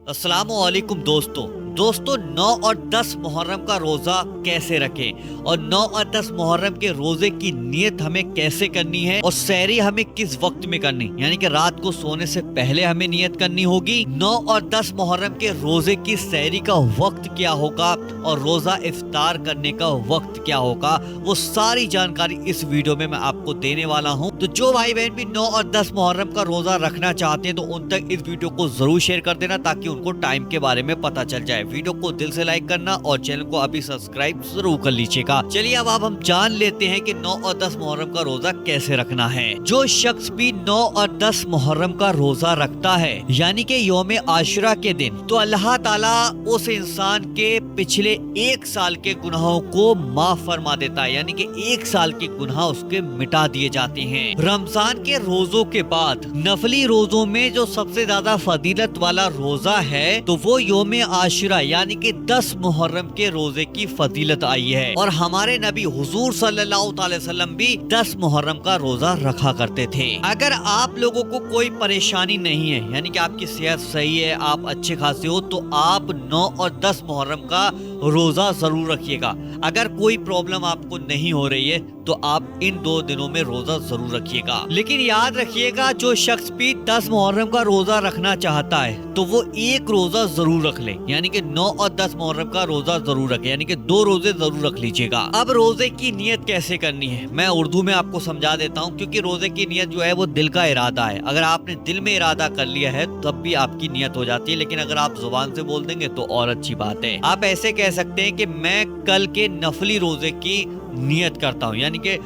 अस्सलामुअलैकुम दोस्तों 9 और 10 मुहर्रम का रोज़ा कैसे रखें और 9 और 10 मुहर्रम के रोज़े की नियत हमें कैसे करनी है और सहरी हमें किस वक्त में करनी, यानी कि रात को सोने से पहले हमें नियत करनी होगी। 9 और 10 मुहर्रम के रोज़े की सहरी का वक्त क्या होगा और रोज़ा इफ्तार करने का वक्त क्या होगा, वो सारी जानकारी इस वीडियो में मैं आपको देने वाला हूँ। तो जो भाई बहन भी 9 और 10 मुहर्रम का रोज़ा रखना चाहते हैं तो उन तक इस वीडियो को जरूर शेयर कर देना ताकि उनको टाइम के बारे में पता चल जाए। वीडियो को दिल से लाइक करना और चैनल को अभी सब्सक्राइब जरूर कर लीजिएगा। चलिए अब हम जान लेते हैं कि 9 और 10 मुहर्रम का रोजा कैसे रखना है। जो शख्स भी 9 और 10 मुहर्रम का रोजा रखता है यानी कि यौम आशुरा के दिन, तो अल्लाह ताला उस इंसान के पिछले 1 साल के गुनाहों को माफ फरमा देता है, यानी कि 1 साल के गुनाह उसके मिटा दिए जाते हैं। रमजान के रोजों के बाद नफली रोजों में जो सबसे ज्यादा फजीलत वाला रोजा है तो वो यौम आशुरा यानी कि 10 मुहर्रम के रोजे की फजीलत आई है। और हमारे नबी हुजूर सल्लल्लाहु अलैहि वसल्लम भी 10 मुहर्रम का रोजा रखा करते थे। अगर आप लोगों को कोई परेशानी नहीं है, यानी कि आपकी सेहत सही है, आप अच्छे खासे हो, तो आप 9 और 10 मुहर्रम का रोजा जरूर रखिएगा। अगर कोई प्रॉब्लम आपको नहीं हो रही है तो आप इन 2 दिनों में रोजा जरूर रखिएगा। लेकिन याद रखिएगा, जो शख्स भी 10 मुहर्रम का रोजा रखना चाहता है तो वो एक रोजा जरूर रख ले, यानी कि 9 और 10 मुहर्रम का रोजा जरूर रखे, यानी कि 2 रोजे जरूर रख लीजिएगा। अब रोजे की नियत कैसे करनी है मैं उर्दू में आपको समझा देता हूँ, क्योंकि रोजे की नियत जो है वो दिल का इरादा है। अगर आपने दिल में इरादा कर लिया है तब भी आपकी नियत हो जाती है, लेकिन अगर आप जुबान से बोल देंगे तो और अच्छी बात है। आप ऐसे कह सकते हैं कि मैं कल के नफली रोजे की नियत करता हूँ, यानी कि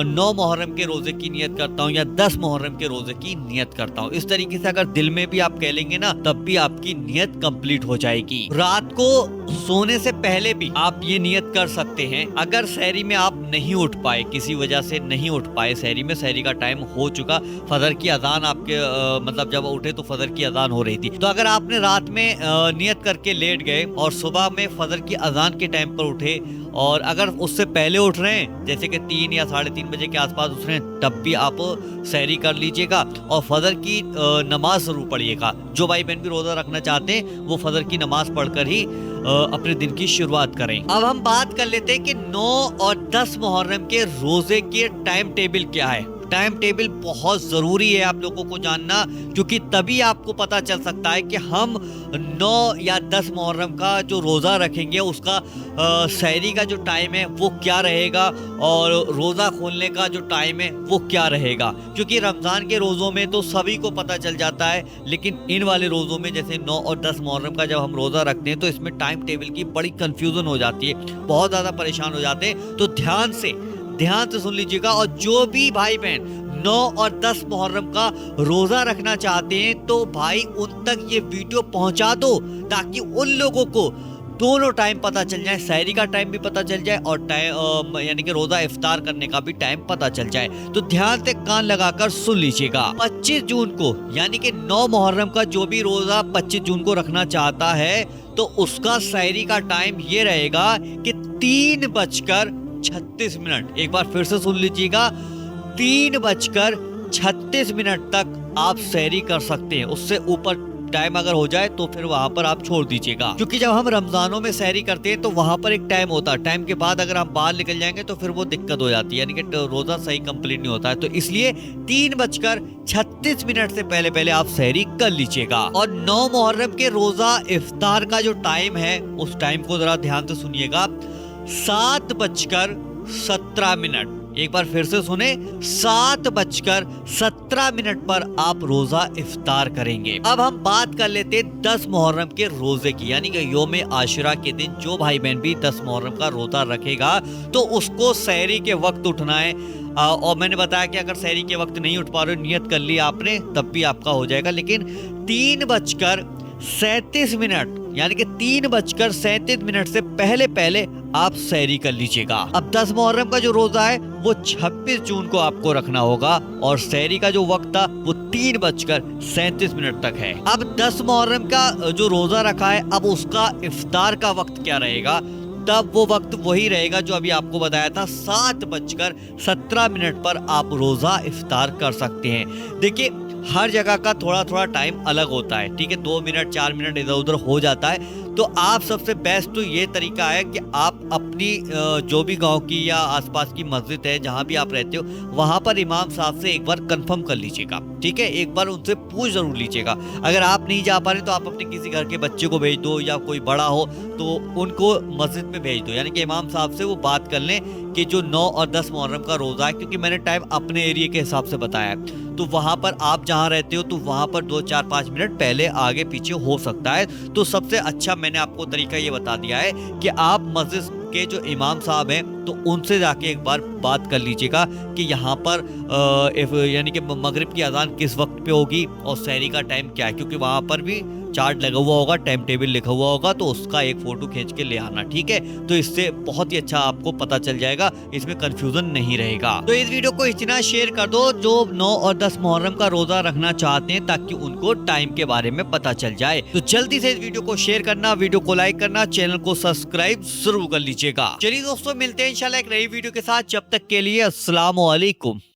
9 मुहर्रम के रोजे की नियत करता हूँ या 10 मुहर्रम के रोजे की नियत करता हूँ। इस तरीके से अगर दिल में भी आप कह लेंगे ना तब भी आपकी नियत कंप्लीट हो जाएगी। रात को सोने से पहले भी आप ये नियत कर सकते हैं। अगर सहरी में आप नहीं उठ पाए, किसी वजह से नहीं उठ पाए सहरी में, सहरी का टाइम हो चुका, फजर की अजान आपके मतलब जब उठे तो फजर की अजान हो रही थी, तो अगर आपने रात में नियत करके लेट गए और सुबह में फजर की अजान के टाइम पर उठे और अगर उससे पहले उठ रहे हैं जैसे कि 3 या 3:30 बजे के आसपास उठ रहे हैं, तब भी आप सहरी कर लीजिएगा और फजर की नमाज जरूर पढ़िएगा। जो भाई बहन भी रोजा रखना चाहते हैं वो फजर की नमाज पढ़कर ही अपने दिन की शुरुआत करें। अब हम बात कर लेते हैं कि 9 और 10 मुहर्रम के रोजे के टाइम टेबल क्या है। टाइम टेबल बहुत जरूरी है आप लोगों को जानना, क्योंकि तभी आपको पता चल सकता है कि हम 9 या 10 मुहर्रम का जो रोज़ा रखेंगे उसका सहरी का जो टाइम है वो क्या रहेगा और रोज़ा खोलने का जो टाइम है वो क्या रहेगा। क्योंकि रमज़ान के रोज़ों में तो सभी को पता चल जाता है, लेकिन इन वाले रोज़ों में जैसे 9 और 10 मुहर्रम का जब हम रोज़ा रखते हैं तो इसमें टाइम टेबल की बड़ी कन्फ्यूज़न हो जाती है, बहुत ज़्यादा परेशान हो जाते हैं। तो ध्यान से सुन लीजिएगा। और जो भी भाई बहन 9 और 10 मुहर्रम का रोजा रखना चाहते हैं तो भाई उन तक ये वीडियो पहुंचा दो ताकि उन लोगों को दोनों टाइम पता चल जाए, सहरी का टाइम भी पता चल जाए और टाइम यानी कि रोजा इफ्तार करने का भी टाइम पता चल जाए। तो ध्यान से कान लगाकर सुन लीजिएगा। 25 जून को यानी कि 9 मुहर्रम का जो भी रोजा 25 जून को रखना चाहता है तो उसका सहरी का टाइम ये रहेगा कि 3:36। एक बार फिर से सुन लीजिएगा, 3:36 तक आप सहरी कर सकते हैं। उससे ऊपर टाइम अगर हो जाए तो फिर वहां पर आप छोड़ दीजिएगा, क्योंकि जब हम रमजानों में सहरी करते हैं तो वहां पर एक टाइम होता है, टाइम के बाद अगर हम बाहर निकल जाएंगे तो फिर वो दिक्कत हो जाती है, यानी कि रोजा सही कंप्लीट नहीं होता है। तो इसलिए 3:36 से पहले आप सहरी कर लीजिएगा। और 9 मुहर्रम के रोजा इफ्तार का जो टाइम है उस टाइम को जरा ध्यान से सुनिएगा, 7:17। एक बार फिर से सुने, 7:17 पर आप रोजा इफ्तार करेंगे। अब हम बात कर लेते हैं 10 मुहर्रम के रोजे की, यानी कि यौम आशुरा के दिन जो भाई बहन भी 10 मुहर्रम का रोजा रखेगा तो उसको सहरी के वक्त उठना है। और मैंने बताया कि अगर सहरी के वक्त नहीं उठ पा रहे, नियत कर ली आपने, तब भी आपका हो जाएगा, लेकिन 3:37 यानी कि 3:37 से पहले आप सहरी कर लीजिएगा। अब 10 मुहर्रम का जो रोजा है वो 26 जून को आपको रखना होगा और सहरी का जो वक्त था वो 3:37 तक है। अब 10 मुहर्रम का जो रोजा रखा है, अब उसका इफ्तार का वक्त क्या रहेगा, तब वो वक्त वही रहेगा जो अभी आपको बताया था, 7:17 पर आप रोजा इफ्तार कर सकते हैं। देखिए हर जगह का थोड़ा थोड़ा टाइम अलग होता है, ठीक है, 2 मिनट 4 मिनट इधर उधर हो जाता है। तो आप सबसे बेस्ट तो ये तरीका है कि आप अपनी जो भी गांव की या आसपास की मस्जिद है जहां भी आप रहते हो, वहां पर इमाम साहब से एक बार कंफर्म कर लीजिएगा, ठीक है, एक बार उनसे पूछ जरूर लीजिएगा। अगर आप नहीं जा पा रहे तो आप अपने किसी घर के बच्चे को भेज दो, या कोई बड़ा हो तो उनको मस्जिद में भेज दो, यानी कि इमाम साहब से वो बात कर लें कि जो 9 और 10 मुहर्रम का रोज़ा है, क्योंकि मैंने टाइम अपने एरिया के हिसाब से बताया है, तो वहां पर आप जहां रहते हो तो वहां पर 2 4 5 मिनट पहले आगे पीछे हो सकता है। तो सबसे अच्छा मैंने आपको तरीका ये बता दिया है कि आप मस्जिद के जो इमाम साहब हैं तो उनसे जाके एक बार बात कर लीजिएगा कि यहाँ पर यानी कि मगरिब की अजान किस वक्त पे होगी और सहरी का टाइम क्या है, क्योंकि वहां पर भी चार्ट लगा हुआ होगा, टाइम टेबल लिखा हुआ होगा, तो उसका एक फोटो खींच के ले आना, ठीक है। तो इससे बहुत ही अच्छा आपको पता चल जाएगा, इसमें कंफ्यूजन नहीं रहेगा। तो इस वीडियो को इतना शेयर कर दो जो 9 और 10 मुहर्रम का रोजा रखना चाहते हैं, ताकि उनको टाइम के बारे में पता चल जाए। तो जल्दी से इस वीडियो को शेयर करना, वीडियो को लाइक करना, चैनल को सब्सक्राइब जरूर कर लीजिएगा। चलिए दोस्तों, मिलते हैं इंशाल्लाह एक नई वीडियो के साथ, जब तक के लिए अस्सलाम वालेकुम।